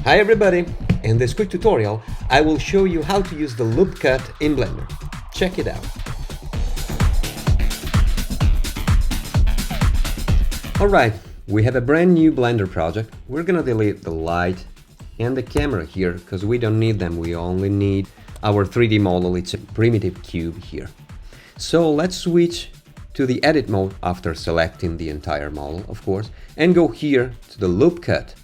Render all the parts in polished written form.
Hi everybody! In this quick tutorial, I will show you how to use the loop cut in Blender. Check it out. Alright, we have a brand new Blender project. We're gonna delete the light and the camera here because we don't need them. We only need our 3D model. It's a primitive cube here. So let's switch to the edit mode after selecting the entire model, of course, and go here to the loop cut.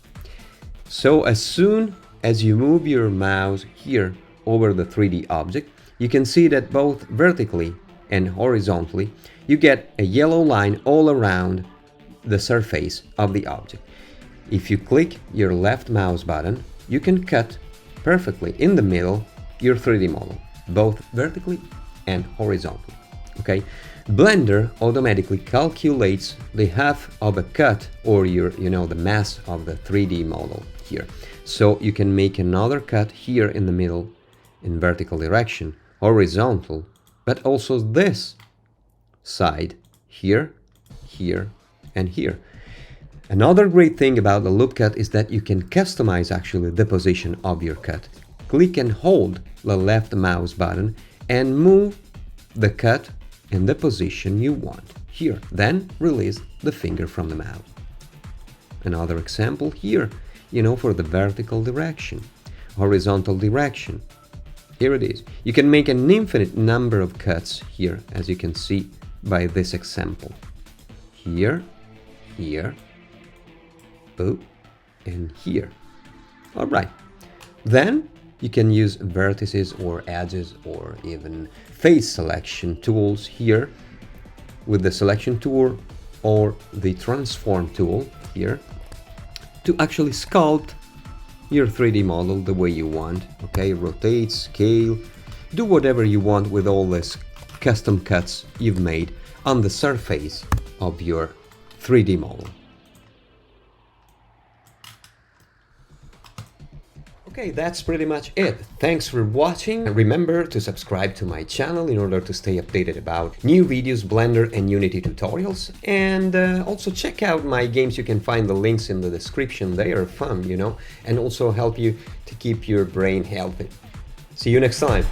So as soon as you move your mouse here over the 3D object, you can see that both vertically and horizontally, you get a yellow line all around the surface of the object. If you click your left mouse button, you can cut perfectly in the middle your 3D model, both vertically and horizontally. Okay, Blender automatically calculates the half of a cut or the mass of the 3D model here. So you can make another cut here in the middle in vertical direction, horizontal, but also this side here, here, and here. Another great thing about the loop cut is that you can customize actually the position of your cut. Click and hold the left mouse button and move the cut in the position you want here. Then release the finger from the mouse. Another example here, for the vertical direction, horizontal direction. Here it is. You can make an infinite number of cuts here, as you can see by this example. Here, here, boop, and here. All right. Then you can use vertices or edges or even face selection tools here with the selection tool or the transform tool here to actually sculpt your 3D model the way you want. Okay, rotate, scale, do whatever you want with all these custom cuts you've made on the surface of your 3D model. Okay, that's pretty much it. Thanks for watching. Remember to subscribe to my channel in order to stay updated about new videos, Blender and Unity tutorials. And also check out my games. You can find the links in the description. They are fun, and also help you to keep your brain healthy. See you next time.